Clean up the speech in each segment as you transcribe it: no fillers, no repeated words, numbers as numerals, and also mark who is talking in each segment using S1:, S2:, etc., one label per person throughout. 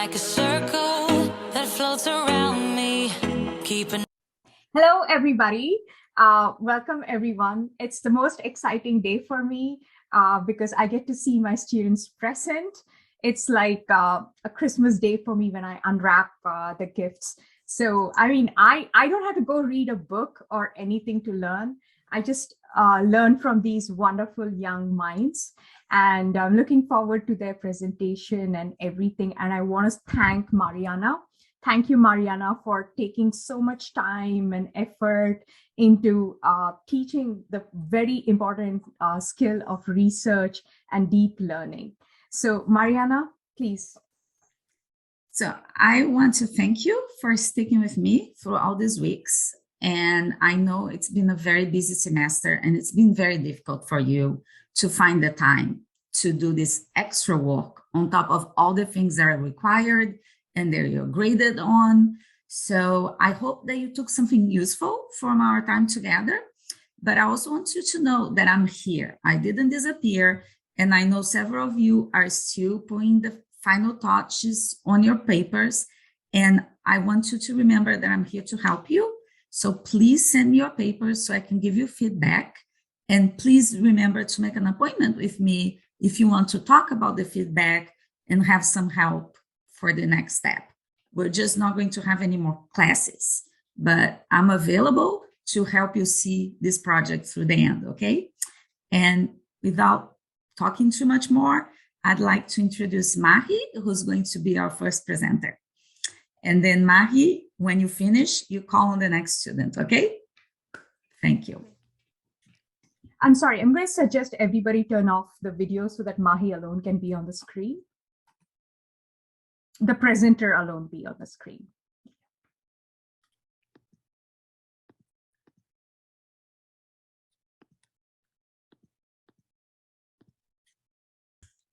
S1: like a circle that floats around me, keeping.
S2: Hello, everybody. Welcome, everyone. It's the most exciting day for me because I get to see my students present. It's like a Christmas day for me when I unwrap the gifts. So, I don't have to go read a book or anything to learn. I just learn from these wonderful young minds. And I'm looking forward to their presentation and everything. And I want to thank Mariana. Thank you, Mariana, for taking so much time and effort into teaching the very important skill of research and deep learning. So, Mariana, please.
S3: So I want to thank you for sticking with me through all these weeks. And I know it's been a very busy semester and it's been very difficult for you to find the time to do this extra work on top of all the things that are required and that you're graded on. So I hope that you took something useful from our time together. But I also want you to know that I'm here. I didn't disappear. And I know several of you are still putting the final touches on your papers. And I want you to remember that I'm here to help you. So please send me your papers so I can give you feedback. And please remember to make an appointment with me if you want to talk about the feedback and have some help for the next step. We're just not going to have any more classes, but I'm available to help you see this project through the end, okay? And without talking too much more, I'd like to introduce Mahi, who's going to be our first presenter. And then Mahi, when you finish, you call on the next student, okay? Thank you.
S2: I'm sorry, I'm going to suggest everybody turn off the video so that Mahi alone can be on the screen. The presenter alone be on the screen.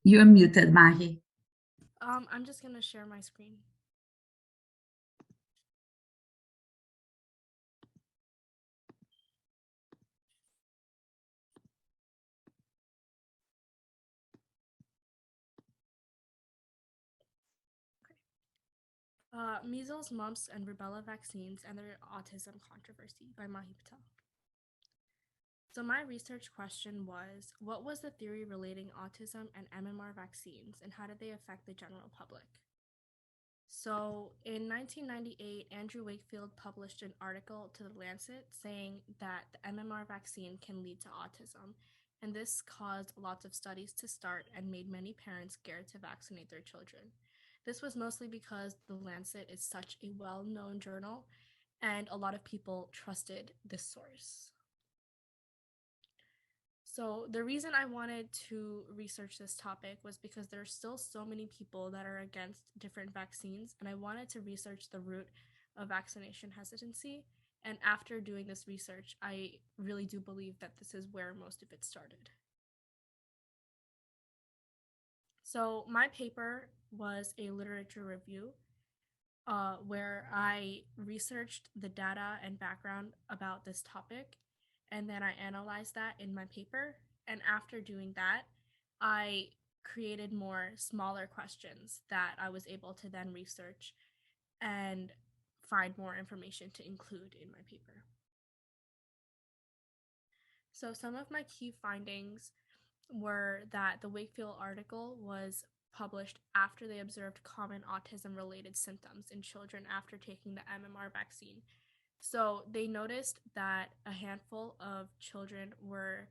S3: You're muted, Mahi.
S4: I'm just going to share my screen. Measles, Mumps, and Rubella Vaccines and Their Autism Controversy by Mahi Patel. So my research question was, what was the theory relating autism and MMR vaccines, and how did they affect the general public? So in 1998, Andrew Wakefield published an article to The Lancet saying that the MMR vaccine can lead to autism, and this caused lots of studies to start and made many parents scared to vaccinate their children. This was mostly because The Lancet is such a well-known journal, and a lot of people trusted this source. So the reason I wanted to research this topic was because there are still so many people that are against different vaccines, and I wanted to research the root of vaccination hesitancy. And after doing this research, I really do believe that this is where most of it started. So my paper was a literature review where I researched the data and background about this topic, and then I analyzed that in my paper. And after doing that, I created more smaller questions that I was able to then research and find more information to include in my paper. So some of my key findings were that the Wakefield article was published after they observed common autism-related symptoms in children after taking the MMR vaccine. So they noticed that a handful of children were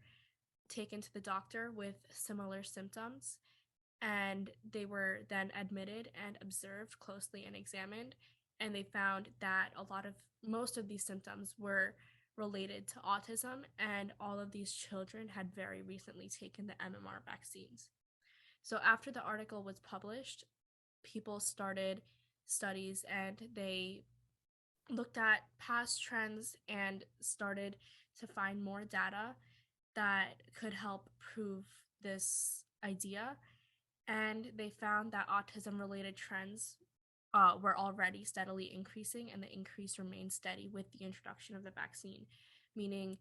S4: taken to the doctor with similar symptoms, and they were then admitted and observed closely and examined, and they found that most of these symptoms were related to autism, and all of these children had very recently taken the MMR vaccines. So after the article was published, people started studies and they looked at past trends and started to find more data that could help prove this idea. And they found that autism-related trends were already steadily increasing, and the increase remained steady with the introduction of the vaccine, meaning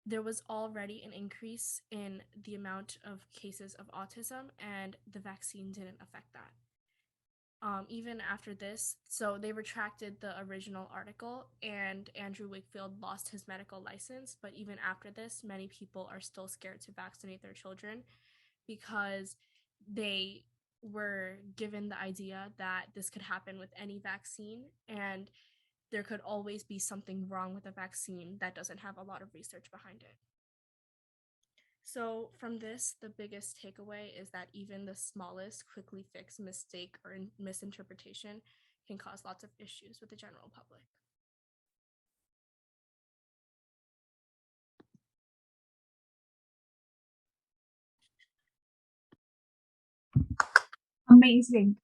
S4: there was already an increase in the amount of cases of autism, and the vaccine didn't affect that. even after this. So they retracted the original article, and Andrew Wakefield lost his medical license. But even after this, many people are still scared to vaccinate their children because they were given the idea that this could happen with any vaccine, and there could always be something wrong with a vaccine that doesn't have a lot of research behind it. So, from this, the biggest takeaway is that even the smallest quickly fixed mistake or misinterpretation can cause lots of issues with the general public.
S2: Amazing,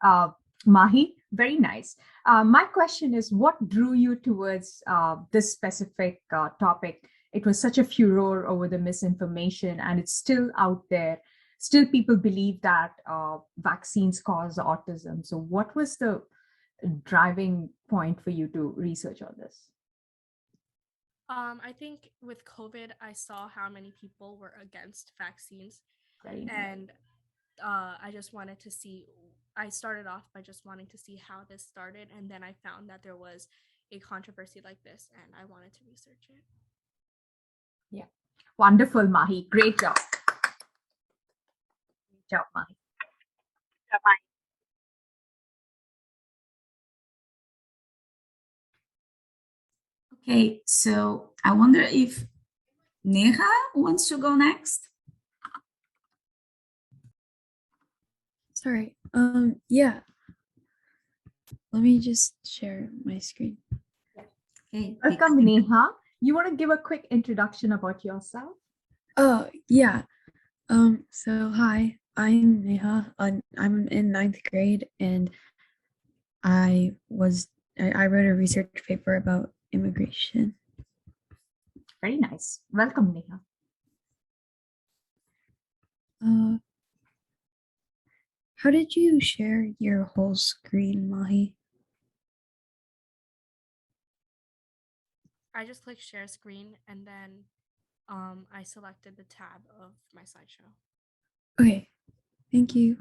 S2: Mahi. Very nice. My question is, what drew you towards this specific topic? It was such a furor over the misinformation, and it's still out there. Still, people believe that vaccines cause autism. So, what was the driving point for you to research on this?
S4: I think with COVID, I saw how many people were against vaccines,
S2: Very nice.
S4: and I just wanted to see. I started off by just wanting to see how this started, and then I found that there was a controversy like this, and I wanted to research it.
S2: Yeah. Wonderful, Mahi. Great job. Great job, Mahi.
S3: Okay, so I wonder if Neha wants to go next.
S5: Sorry. Yeah. Let me just share my screen.
S3: Okay.
S2: Welcome, Neha. You want to give a quick introduction about yourself?
S5: Oh, yeah. So hi, I'm Neha. I'm in 9th grade, and I wrote a research paper about immigration.
S2: Very nice. Welcome, Neha.
S5: How did you share your whole screen, Mahi?
S4: I just clicked share screen, and then I selected the tab of my slideshow.
S5: Okay, thank you.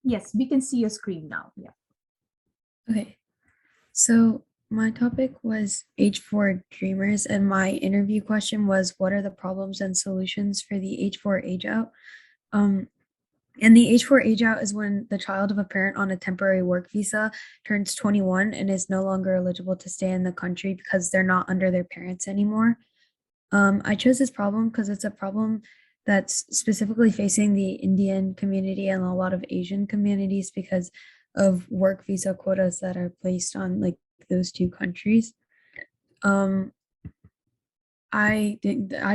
S2: Yes, we can see your screen now. Yeah.
S5: Okay, so my topic was age 4 dreamers, and my interview question was, what are the problems and solutions for the age 4 age out? And the age 4 age out is when the child of a parent on a temporary work visa turns 21 and is no longer eligible to stay in the country because they're not under their parents anymore. I chose this problem because it's a problem that's specifically facing the Indian community and a lot of Asian communities because of work visa quotas that are placed on like those two countries. I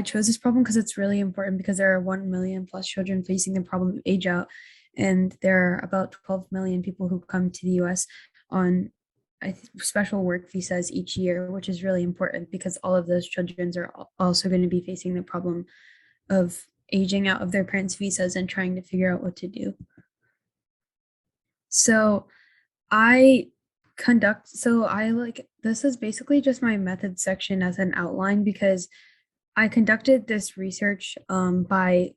S5: chose this problem because it's really important because there are 1 million plus children facing the problem of age out, and there are about 12 million people who come to the US on special work visas each year, which is really important because all of those children are also going to be facing the problem of aging out of their parents' visas and trying to figure out what to do. So I this is basically just my method section as an outline because I conducted this research by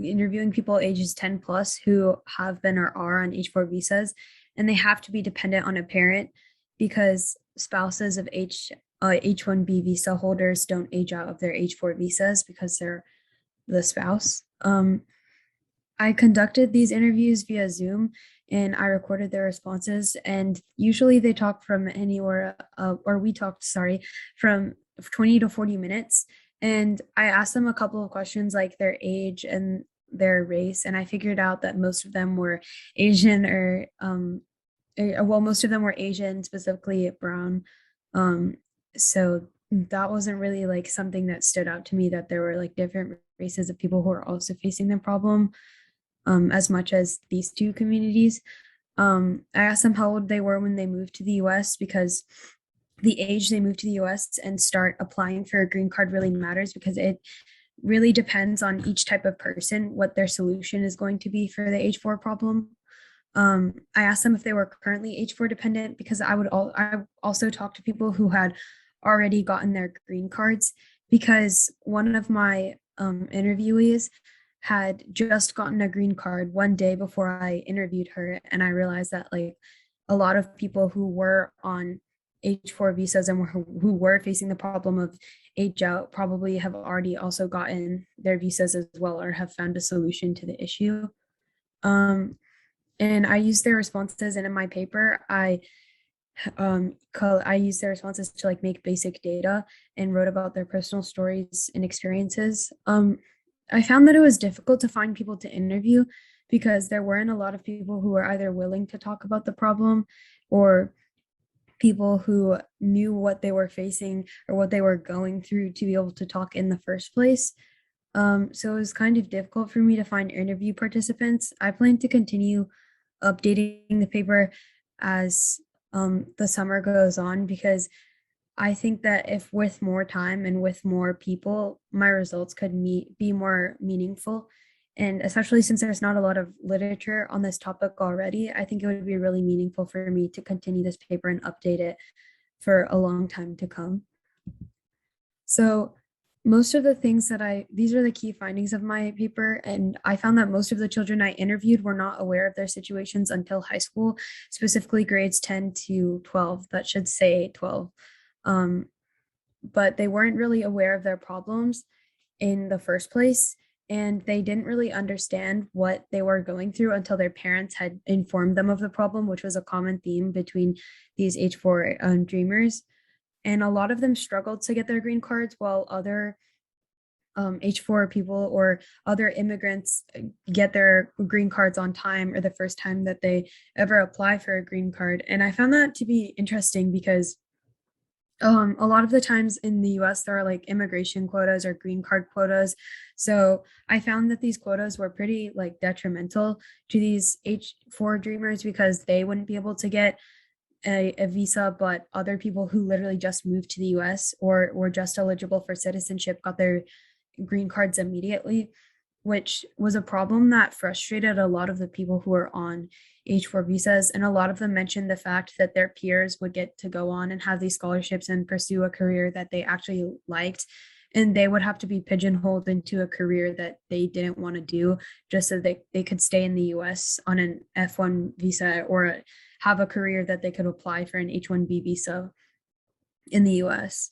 S5: interviewing people ages 10 plus who have been or are on H4 visas, and they have to be dependent on a parent because spouses of H1B visa holders don't age out of their H4 visas because they're the spouse. I conducted these interviews via Zoom, and I recorded their responses, and usually they talk from anywhere, from 20 to 40 minutes. And I asked them a couple of questions like their age and their race, and I figured out that most of them were Asian most of them were Asian, specifically brown. So that wasn't really like something that stood out to me, that there were like different races of people who are also facing the problem as much as these two communities. I asked them how old they were when they moved to the US because the age they move to the US and start applying for a green card really matters because it really depends on each type of person what their solution is going to be for the H4 problem. I asked them if they were currently H4 dependent because I also talk to people who had already gotten their green cards, because one of my interviewees had just gotten a green card one day before I interviewed her, and I realized that like a lot of people who were on H4 visas and who were facing the problem of age out probably have already also gotten their visas as well or have found a solution to the issue. And I used their responses, and in my paper, I used their responses to like make basic data and wrote about their personal stories and experiences. I found that it was difficult to find people to interview because there weren't a lot of people who were either willing to talk about the problem or people who knew what they were facing or what they were going through to be able to talk in the first place. So it was kind of difficult for me to find interview participants. I plan to continue updating the paper as the summer goes on because I think that if with more time and with more people, my results could be more meaningful. And especially since there's not a lot of literature on this topic already, I think it would be really meaningful for me to continue this paper and update it for a long time to come. So most of the things these are the key findings of my paper. And I found that most of the children I interviewed were not aware of their situations until high school, specifically grades 10 to 12. That should say 12. But they weren't really aware of their problems in the first place. And they didn't really understand what they were going through until their parents had informed them of the problem, which was a common theme between these H4 dreamers. And a lot of them struggled to get their green cards while other H4 people or other immigrants get their green cards on time or the first time that they ever apply for a green card. And I found that to be interesting because a lot of the times in the US, there are like immigration quotas or green card quotas. So I found that these quotas were pretty like detrimental to these H4 dreamers because they wouldn't be able to get a visa, but other people who literally just moved to the US or were just eligible for citizenship got their green cards immediately, which was a problem that frustrated a lot of the people who were on H4 visas. And a lot of them mentioned the fact that their peers would get to go on and have these scholarships and pursue a career that they actually liked. And they would have to be pigeonholed into a career that they didn't want to do just so they could stay in the US on an F1 visa or have a career that they could apply for an H1B visa in the US.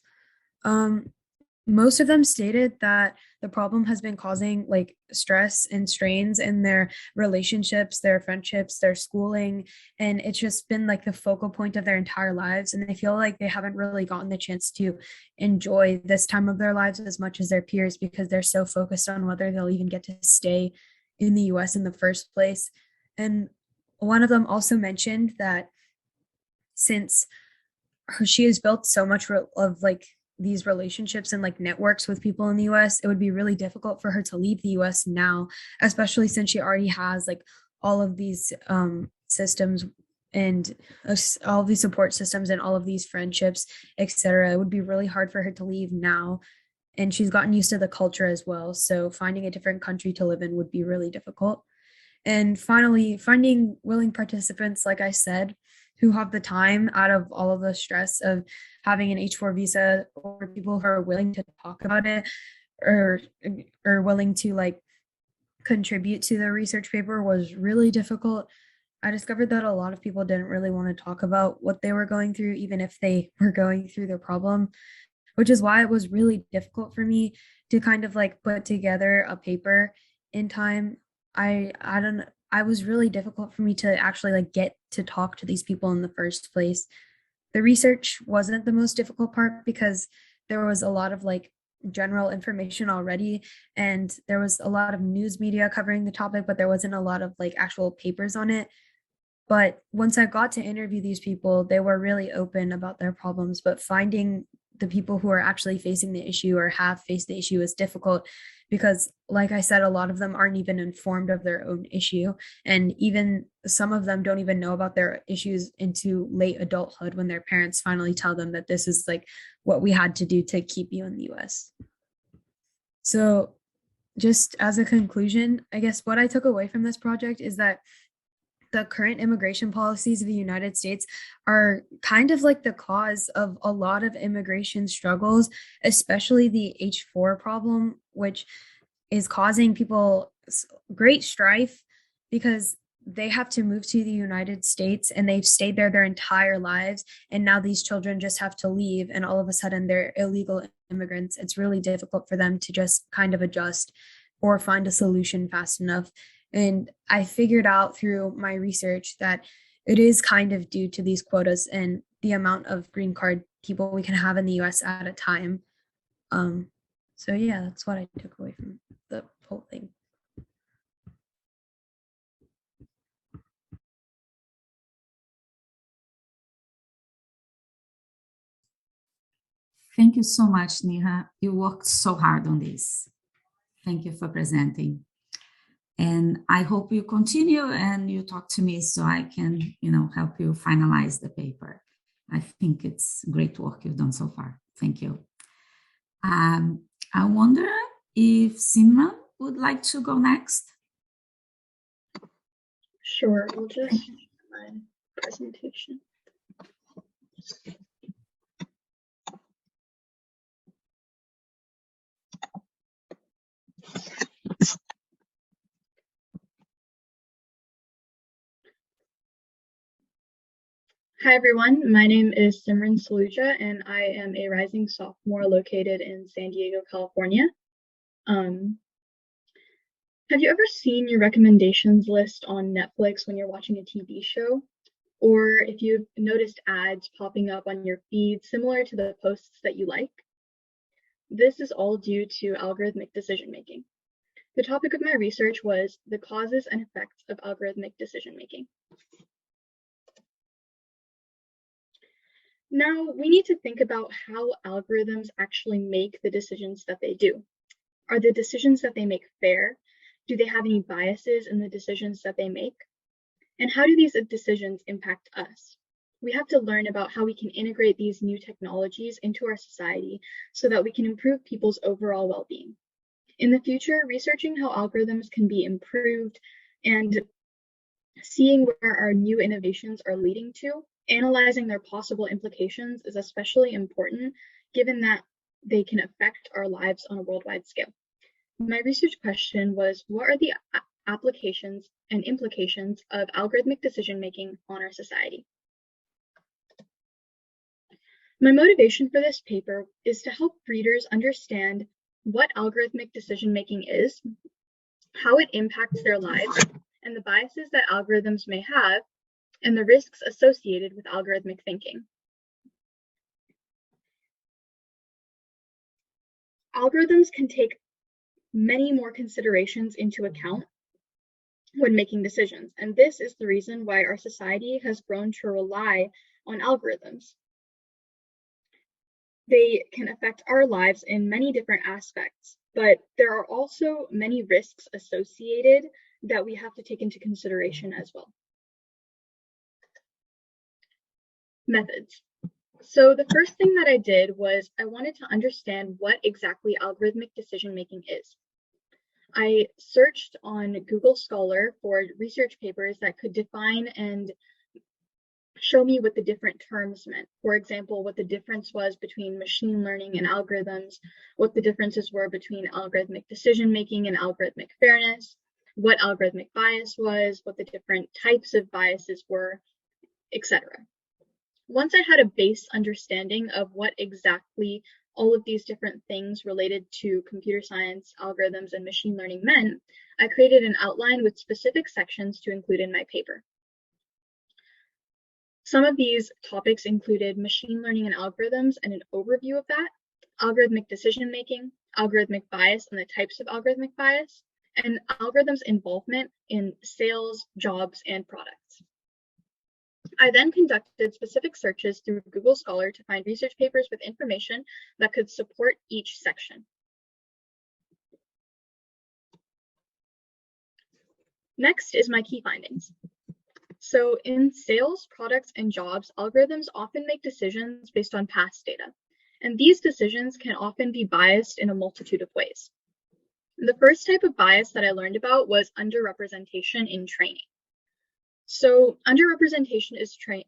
S5: Most of them stated that the problem has been causing like stress and strains in their relationships, their friendships, their schooling, and it's just been like the focal point of their entire lives. And they feel like they haven't really gotten the chance to enjoy this time of their lives as much as their peers because they're so focused on whether they'll even get to stay in the US in the first place. And one of them also mentioned that since she has built so much of like these relationships and like networks with people in the US, it would be really difficult for her to leave the US now, especially since she already has like all of these systems and all of these support systems and all of these friendships, etc. It would be really hard for her to leave now. And she's gotten used to the culture as well. So finding a different country to live in would be really difficult. And finally, finding willing participants, like I said, who have the time out of all of the stress of having an H4 visa or people who are willing to talk about it or willing to like contribute to the research paper was really difficult. I discovered that a lot of people didn't really want to talk about what they were going through, even if they were going through the problem, which is why it was really difficult for me to kind of like put together a paper in time. It was really difficult for me to actually like get to talk to these people in the first place. The research wasn't the most difficult part because there was a lot of like general information already and there was a lot of news media covering the topic, but there wasn't a lot of like actual papers on it. But once I got to interview these people, they were really open about their problems, but finding the people who are actually facing the issue or have faced the issue is difficult because, like I said, a lot of them aren't even informed of their own issue. And even some of them don't even know about their issues into late adulthood when their parents finally tell them that this is like what we had to do to keep you in the US. So just as a conclusion, I guess what I took away from this project is that the current immigration policies of the United States are kind of like the cause of a lot of immigration struggles, especially the H4 problem, which is causing people great strife because they have to move to the United States and they've stayed there their entire lives. And now these children just have to leave, and all of a sudden they're illegal immigrants. It's really difficult for them to just kind of adjust or find a solution fast enough. And I figured out through my research that it is kind of due to these quotas and the amount of green card people we can have in the US at a time. So yeah, that's what I took away from the whole thing.
S3: Thank you so much, Neha. You worked so hard on this. Thank you for presenting. And I hope you continue and you talk to me so I can, help you finalize the paper. I think it's great work you've done so far. Thank you. I wonder if Simran would like to go next.
S6: Sure, I'll just my presentation. Hi everyone, my name is Simran Saluja and I am a rising sophomore located in San Diego, California. Have you ever seen your recommendations list on Netflix when you're watching a TV show? Or if you've noticed ads popping up on your feed similar to the posts that you like? This is all due to algorithmic decision making. The topic of my research was the causes and effects of algorithmic decision making. Now, we need to think about how algorithms actually make the decisions that they do. Are the decisions that they make fair? Do they have any biases in the decisions that they make? And how do these decisions impact us? We have to learn about how we can integrate these new technologies into our society so that we can improve people's overall well-being. In the future, researching how algorithms can be improved and seeing where our new innovations are leading to, analyzing their possible implications is especially important given that they can affect our lives on a worldwide scale. My research question was, what are the applications and implications of algorithmic decision-making on our society? My motivation for this paper is to help readers understand what algorithmic decision-making is, how it impacts their lives, and the biases that algorithms may have, and the risks associated with algorithmic thinking. Algorithms can take many more considerations into account when making decisions, and this is the reason why our society has grown to rely on algorithms. They can affect our lives in many different aspects, but there are also many risks associated that we have to take into consideration as well. Methods. So the first thing that I did was I wanted to understand what exactly algorithmic decision-making is. I searched on Google Scholar for research papers that could define and show me what the different terms meant. For example, what the difference was between machine learning and algorithms, what the differences were between algorithmic decision-making and algorithmic fairness, what algorithmic bias was, what the different types of biases were, etc. Once I had a base understanding of what exactly all of these different things related to computer science, algorithms, and machine learning meant, I created an outline with specific sections to include in my paper. Some of these topics included machine learning and algorithms and an overview of that, algorithmic decision-making, algorithmic bias and the types of algorithmic bias, and algorithms' involvement in sales, jobs, and products. I then conducted specific searches through Google Scholar to find research papers with information that could support each section. Next is my key findings. So in sales, products, and jobs, algorithms often make decisions based on past data, and these decisions can often be biased in a multitude of ways. The first type of bias that I learned about was underrepresentation in training. So underrepresentation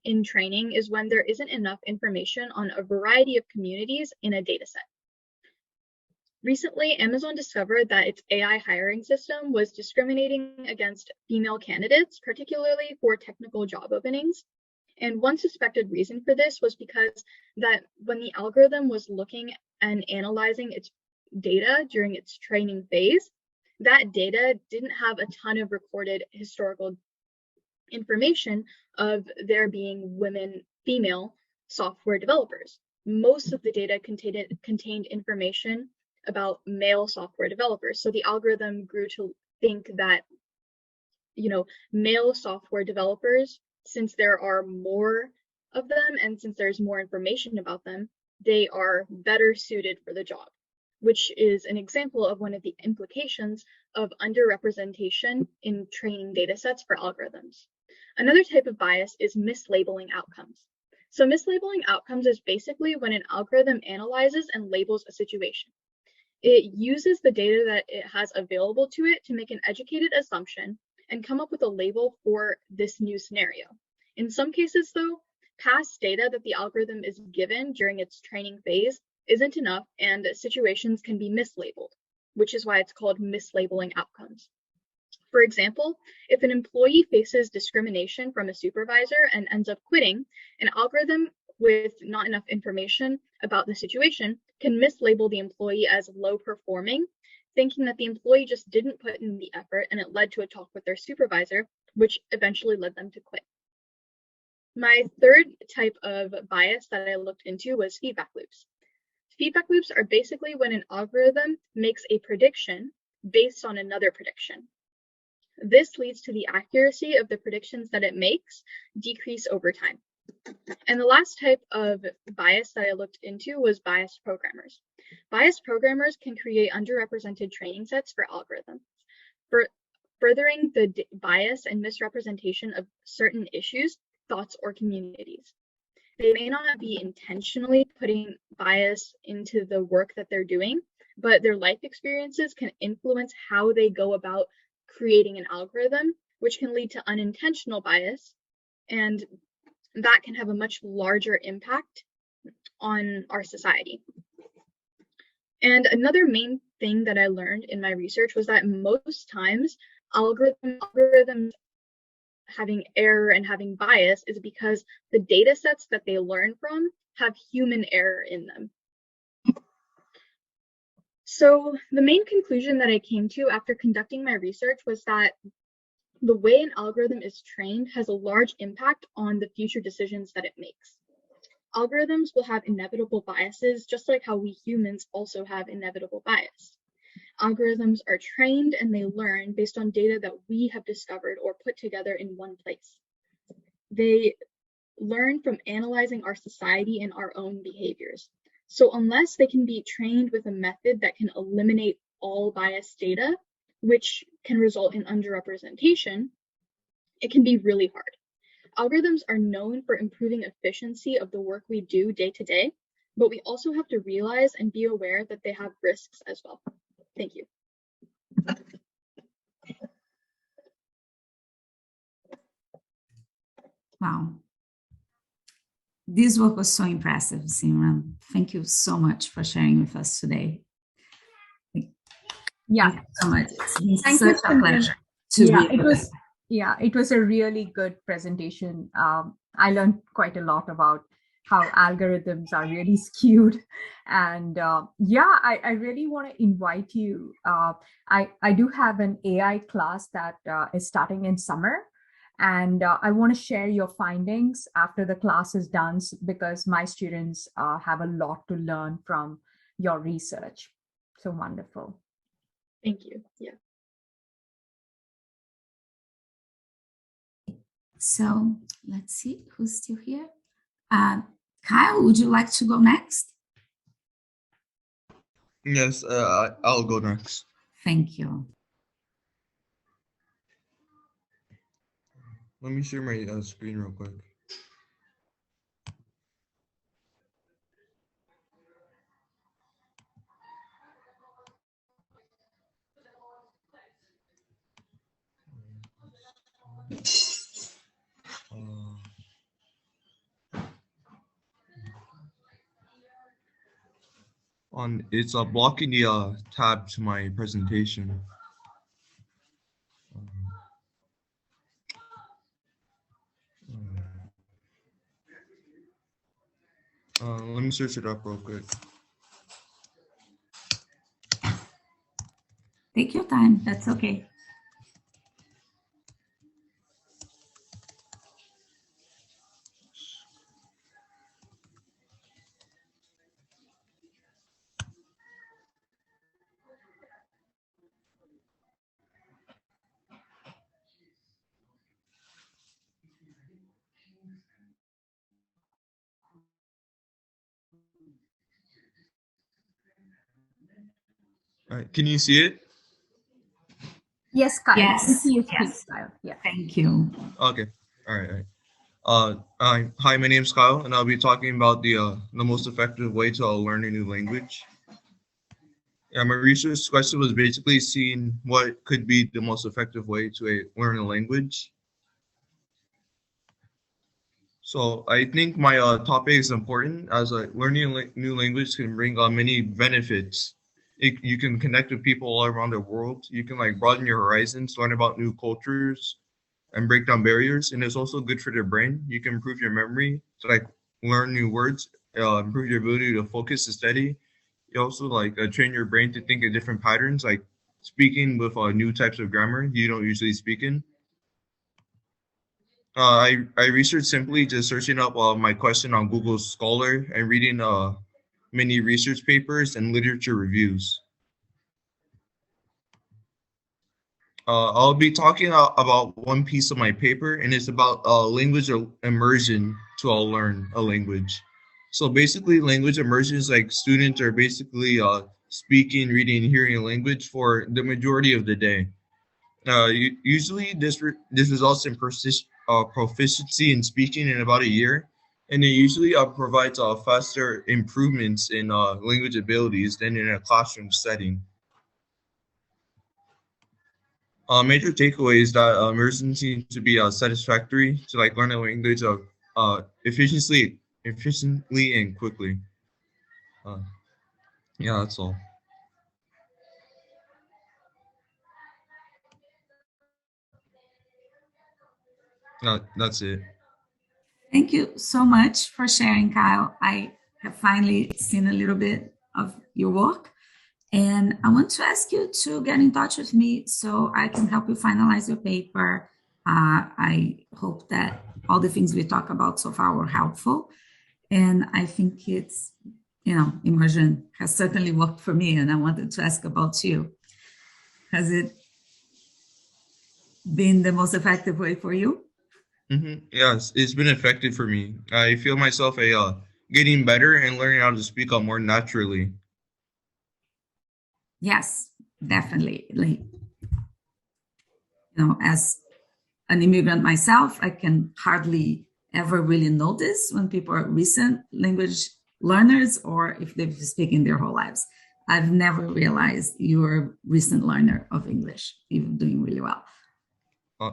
S6: in training is when there isn't enough information on a variety of communities in a dataset. Recently, Amazon discovered that its AI hiring system was discriminating against female candidates, particularly for technical job openings. And one suspected reason for this was because that when the algorithm was looking and analyzing its data during its training phase, that data didn't have a ton of recorded historical information of there being female software developers. Most of the data contained information about male software developers. So the algorithm grew to think that, male software developers, since there are more of them and since there's more information about them, they are better suited for the job, which is an example of one of the implications of underrepresentation in training data sets for algorithms. Another type of bias is mislabeling outcomes. So mislabeling outcomes is basically when an algorithm analyzes and labels a situation. It uses the data that it has available to it to make an educated assumption and come up with a label for this new scenario. In some cases, though, past data that the algorithm is given during its training phase isn't enough, and situations can be mislabeled, which is why it's called mislabeling outcomes. For example, if an employee faces discrimination from a supervisor and ends up quitting, an algorithm with not enough information about the situation can mislabel the employee as low performing, thinking that the employee just didn't put in the effort and it led to a talk with their supervisor, which eventually led them to quit. My third type of bias that I looked into was feedback loops. Feedback loops are basically when an algorithm makes a prediction based on another prediction. This leads to the accuracy of the predictions that it makes decrease over time. And the last type of bias that I looked into was biased programmers. Biased programmers can create underrepresented training sets for algorithms, furthering the bias and misrepresentation of certain issues, thoughts, or communities. They may not be intentionally putting bias into the work that they're doing, but their life experiences can influence how they go about creating an algorithm, which can lead to unintentional bias, and that can have a much larger impact on our society. And another main thing that I learned in my research was that most times algorithms having error and having bias is because the data sets that they learn from have human error in them. So the main conclusion that I came to after conducting my research was that the way an algorithm is trained has a large impact on the future decisions that it makes. Algorithms will have inevitable biases, just like how we humans also have inevitable bias. Algorithms are trained and they learn based on data that we have discovered or put together in one place. They learn from analyzing our society and our own behaviors. So unless they can be trained with a method that can eliminate all biased data, which can result in underrepresentation, it can be really hard. Algorithms are known for improving efficiency of the work we do day to day, but we also have to realize and be aware that they have risks as well. Thank you.
S3: Wow. This work was so impressive, Simran. Thank you so much for sharing with us today.
S2: Yeah.
S3: Thank you so much. It's been
S2: Thank
S3: such
S2: you,
S3: a pleasure to be with you.
S2: It was a really good presentation. I learned quite a lot about how algorithms are really skewed. And I really want to invite you. I do have an AI class that is starting in summer. And I want to share your findings after the class is done because my students have a lot to learn from your research. So wonderful.
S6: Thank you. Yeah.
S3: So let's see who's still here. Kyle, would you like to go next?
S7: Yes, I'll go next.
S3: Thank you.
S7: Let me share my screen real quick. It's blocking the tab to my presentation. Let me search it up real quick.
S3: Take your time. That's okay.
S7: All right, can you see it?
S2: Yes, Kyle. I can
S3: Yes,
S2: see you speak,
S3: yes.
S2: Kyle. Yeah.
S3: Thank you.
S7: Okay. All right. Hi, my name's Kyle, and I'll be talking about the most effective way to learn a new language. Yeah, my research question was basically seeing what could be the most effective way to learn a language. So I think my topic is important as learning a new language can bring many benefits. You can connect with people all around the world. You can like broaden your horizons, learn about new cultures, and break down barriers. And it's also good for the brain. You can improve your memory to like learn new words, improve your ability to focus and study. You also like train your brain to think in different patterns, like speaking with new types of grammar you don't usually speak in. I researched simply just searching up my question on Google Scholar and reading many research papers and literature reviews. I'll be talking about one piece of my paper, and it's about language immersion to learn a language. So basically, language immersion is like students are basically speaking, reading, and hearing a language for the majority of the day. Usually, this results in proficiency in speaking in about a year, and it usually provides faster improvements in language abilities than in a classroom setting. Major takeaway is that immersion seems to be satisfactory to like learn a language efficiently and quickly. Uh, yeah, that's all. That's it.
S3: Thank you so much for sharing, Kyle. I have finally seen a little bit of your work. And I want to ask you to get in touch with me so I can help you finalize your paper. I hope that all the things we talk about so far were helpful. And I think it's, immersion has certainly worked for me. And I wanted to ask about you. Has it been the most effective way for you?
S7: Yes, it's been effective for me. I feel myself getting better and learning how to speak up more naturally.
S3: Yes, definitely. Like, as an immigrant myself, I can hardly ever really notice when people are recent language learners or if they've been speaking their whole lives. I've never realized you're a recent learner of English. You're doing really well.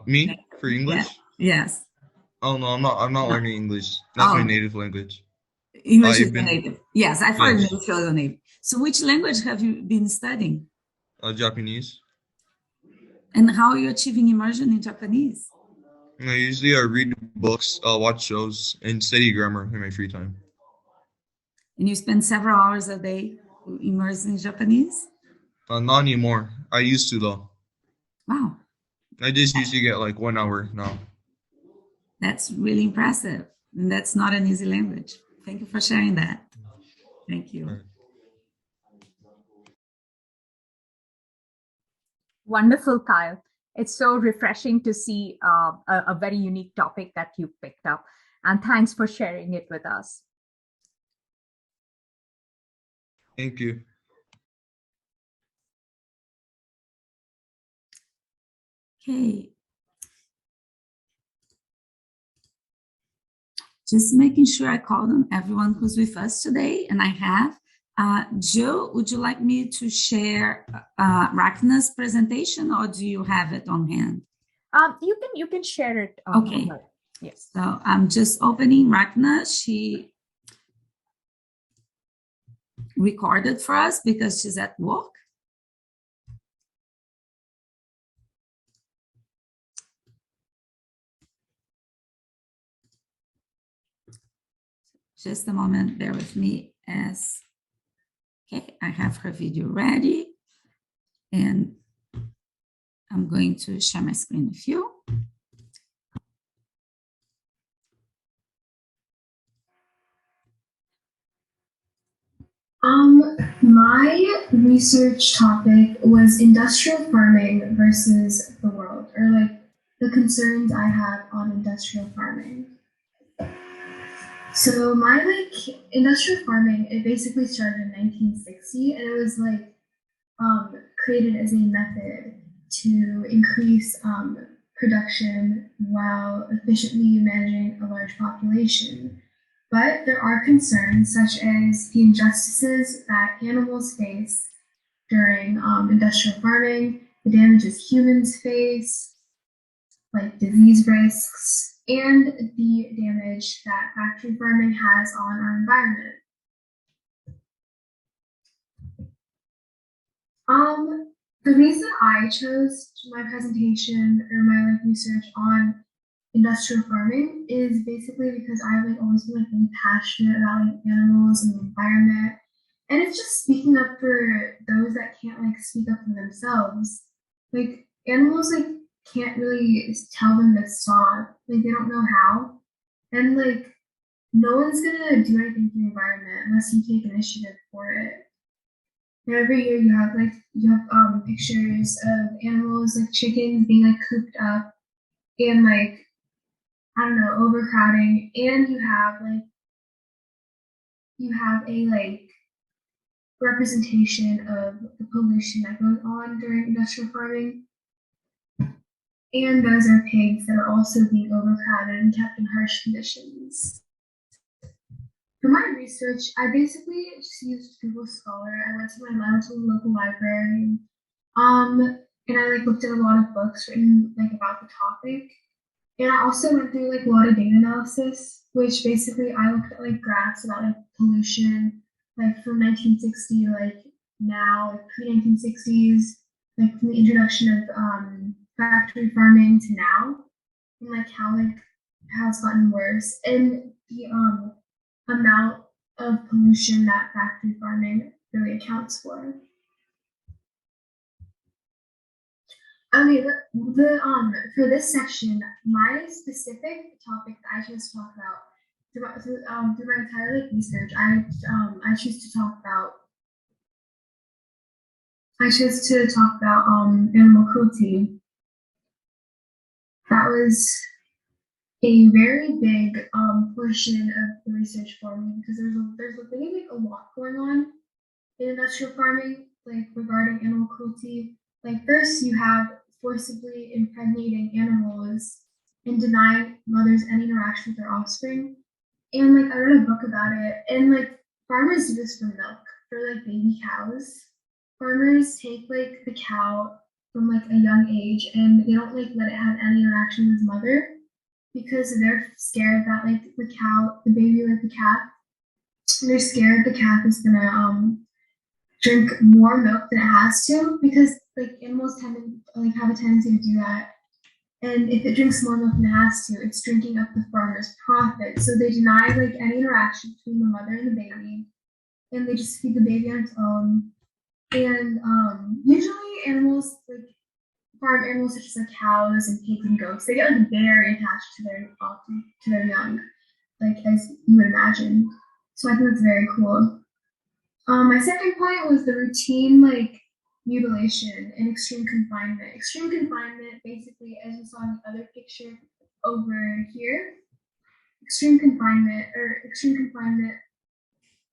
S7: Me for English?
S3: Yeah. Yes.
S7: Oh no, I'm not
S3: No.
S7: learning English. That's my
S3: Oh,
S7: native language.
S3: English is
S7: I've
S3: the
S7: been
S3: native. Yes, I thought
S7: yes,
S3: English was the native. So which language have you been studying?
S7: Japanese.
S3: And how are you achieving immersion in Japanese?
S7: I usually read books, watch shows, and study grammar in my free time.
S3: And you spend several hours a day immersed in Japanese?
S7: Not anymore. I used to though.
S3: Wow,
S7: I just usually get like 1 hour now.
S3: that's really impressive. And that's not an easy language. Thank you for sharing that. Thank you.
S7: All right.
S2: Wonderful, Kyle. It's so refreshing to see a very unique topic that you picked up. And thanks for sharing it with us.
S7: Thank you.
S3: Okay. Just making sure I called on everyone who's with us today, and I have. Joe, would you like me to share Rakna's presentation, or do you have it on hand?
S2: You can share it.
S3: Okay.
S2: Yes.
S3: So I'm just opening Rakna. recorded for us because she's at work. Just a moment, bear with me as, okay, I have her video ready and I'm going to share my screen with you.
S8: My research topic was industrial farming versus the world, or like the concerns I have on industrial farming. So my industrial farming, it basically started in 1960, and it was created as a method to increase production while efficiently managing a large population. But there are concerns such as the injustices that animals face during industrial farming, the damages humans face, like disease risks, and the damage that factory farming has on our environment. The reason I chose my presentation or my research on industrial farming is basically because I've always been really passionate about animals and the environment, and it's just speaking up for those that can't speak up for themselves. Animals can't really tell them to stop. They don't know how, and no one's gonna do anything for the environment unless you take initiative for it. And every year you have pictures of animals chickens being cooped up and I don't know, overcrowding, and you have a representation of the pollution that goes on during industrial farming. And those are pigs that are also being overcrowded and kept in harsh conditions. For my research, I basically just used Google Scholar. I went to my local library, and I looked at a lot of books written about the topic. And I also went through a lot of data analysis, which basically I looked at graphs about pollution, from 1960 to now, pre-1960s, from the introduction of factory farming to now, and how it's gotten worse, and the amount of pollution that factory farming really accounts for. Okay, for this section, my specific topic that I chose to talk about through my entire research, I chose to talk about animal cruelty. That was a very big portion of the research for me because there's really a lot going on in industrial farming, regarding animal cruelty. First, you have forcibly impregnating animals and denying mothers any interaction with their offspring. And I read a book about it, and farmers do this for milk, for baby cows. Farmers take the cow from a young age, and they don't let it have any interaction with its mother because they're scared that the baby, the calf, they're scared the calf is gonna drink more milk than it has to, because animals tend to have a tendency to do that. And if it drinks more milk than it has to, it's drinking up the farmer's profit. So they deny any interaction between the mother and the baby, and they just feed the baby on its own. And usually animals farm animals such as cows and pigs and goats, they get very attached to their young, as you would imagine. So I think that's very cool. My second point was the routine mutilation and extreme confinement. Extreme confinement, basically, as you saw in the other picture over here, extreme confinement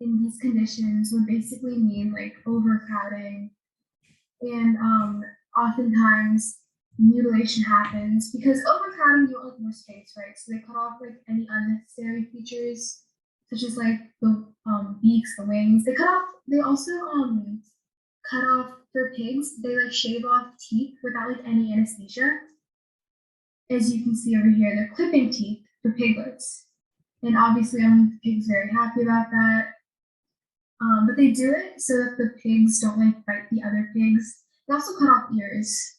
S8: in these conditions would basically mean overcrowding, and oftentimes mutilation happens because overcrowding, you don't more space, right? So they cut off any unnecessary features such as the beaks, the wings. They also cut off, for pigs, they shave off teeth without any anesthesia. As you can see over here, they're clipping teeth for piglets. And obviously the pig's very happy about that. But they do it so that the pigs don't like bite the other pigs. They also cut off ears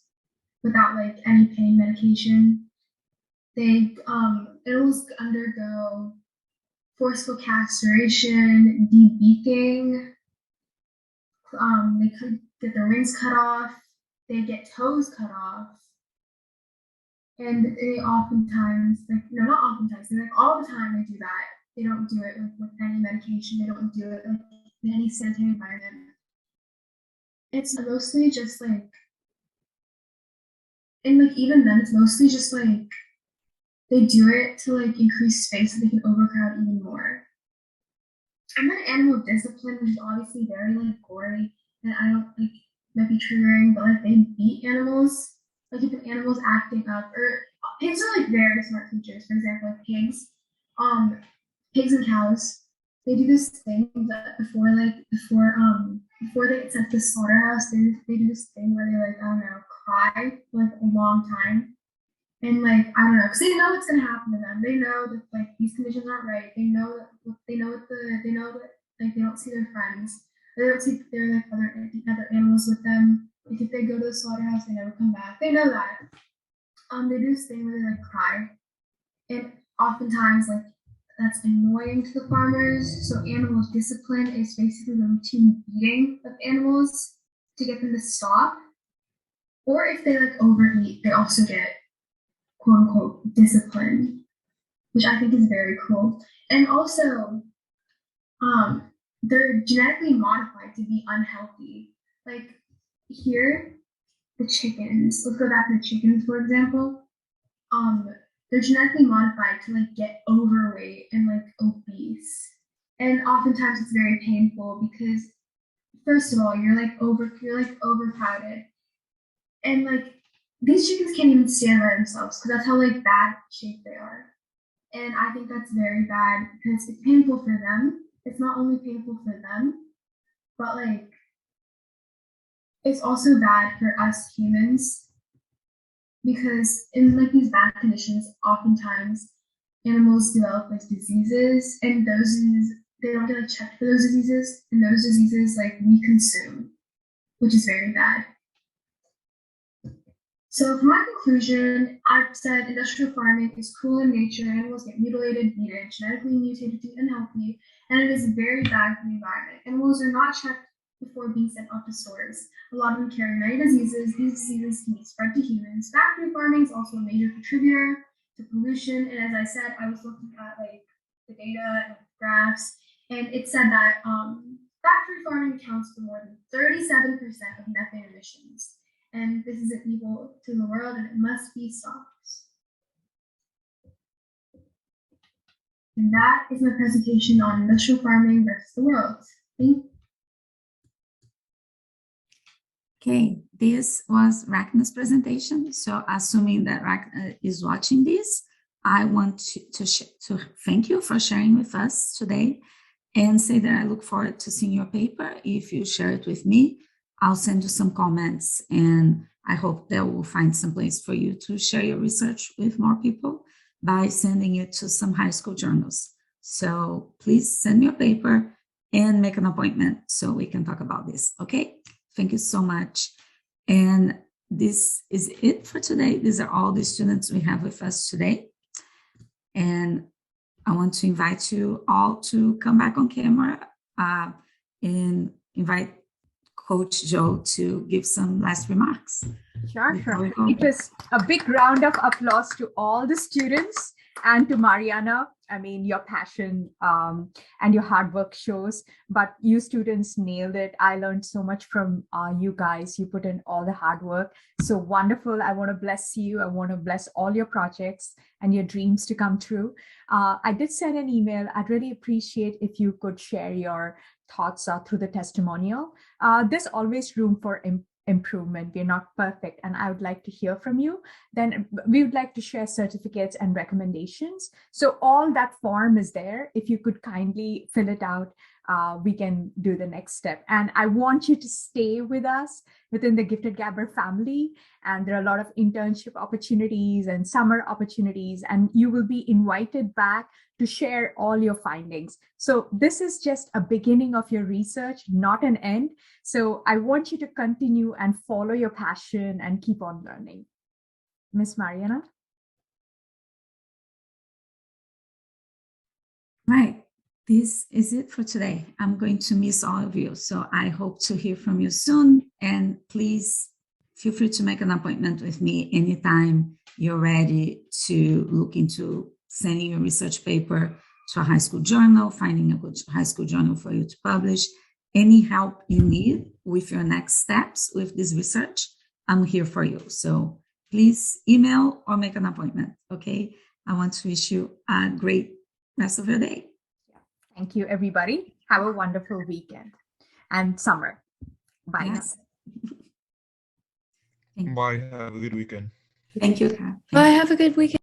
S8: without like any pain medication. They animals undergo forceful castration, debeaking. They could get their wings cut off. They get toes cut off. And they oftentimes, like, no, not oftentimes, they like all the time they do that. They don't do it like with any medication. They don't do it like in any sanitary environment. It's mostly just like, and like even then, it's mostly just like they do it to like increase space so they can overcrowd even more. And then animal discipline, which is obviously very like gory, and I don't like might be triggering, but like they beat animals. Like if an animal's acting up, or pigs are like very smart creatures. For example, like pigs and cows, they do this thing that before they get sent to the slaughterhouse, they do this thing where they like I don't know cry for like a long time, and like I don't know because they know what's gonna happen to them. They know that like these conditions aren't right. They know that they know that like they don't see their friends. They don't see their like other animals with them. Like if they go to the slaughterhouse, they never come back. They know that. They do this thing where they like cry, and oftentimes like that's annoying to the farmers. So animal discipline is basically the routine beating of animals to get them to stop. Or if they like overeat, they also get quote unquote discipline, which I think is very cool. And also, they're genetically modified to be unhealthy. Like here, the chickens. Let's go back to the chickens, for example. They're genetically modified to like get overweight and like obese. And oftentimes it's very painful because first of all, you're like overcrowded. And like these chickens can't even stand by themselves because that's how like bad shape they are. And I think that's very bad because it's painful for them. It's not only painful for them, but like it's also bad for us humans because in like these bad conditions, oftentimes animals develop like diseases, and those diseases they don't get like checked for those diseases, and those diseases like we consume, which is very bad. So for my conclusion, I've said industrial farming is cruel in nature. Animals get mutilated, beaten, genetically mutated to be unhealthy, and it is very bad for the environment. Animals are not checked before being sent off to stores. A lot of them carry many diseases. These diseases can be spread to humans. Factory farming is also a major contributor to pollution. And as I said, I was looking at like the data and graphs, and it said that factory farming accounts for more than 37% of methane emissions. And this is an evil to the world, and it must be stopped. And that is my presentation on industrial farming versus the world. Thank you.
S3: Okay, this was Rachna's presentation. So assuming that Rachna is watching this, I want to thank you for sharing with us today and say that I look forward to seeing your paper. If you share it with me, I'll send you some comments, and I hope that we'll find some place for you to share your research with more people by sending it to some high school journals. So please send me your paper and make an appointment so we can talk about this, okay? Thank you so much. And this is it for today. These are all the students we have with us today. And I want to invite you all to come back on camera and invite Coach Joe to give some last remarks.
S2: Sure. Just a big round of applause to all the students and to Mariana. I mean, your passion and your hard work shows, but you students nailed it. I learned so much from you guys. You put in all the hard work. So wonderful. I want to bless you. I want to bless all your projects and your dreams to come true. I did send an email. I'd really appreciate if you could share your thoughts through the testimonial. There's always room for improvement. We're not perfect, and I would like to hear from you. Then we would like to share certificates and recommendations. So all that form is there. If you could kindly fill it out we can do the next step. And I want you to stay with us within the Gifted Gabber family. And there are a lot of internship opportunities and summer opportunities, and you will be invited back to share all your findings. So this is just a beginning of your research, not an end. So I want you to continue and follow your passion and keep on learning. Miss Mariana?
S3: Right. This is it for today. I'm going to miss all of you. So I hope to hear from you soon. And please feel free to make an appointment with me anytime you're ready to look into sending your research paper to a high school journal, finding a good high school journal for you to publish. Any help you need with your next steps with this research, I'm here for you. So please email or make an appointment. Okay. I want to wish you a great rest of your day.
S2: Thank you, everybody. Have a wonderful weekend and summer. Bye.
S3: Yes.
S7: Bye. Have a good weekend.
S3: Thank you.
S5: Bye. Have a good weekend.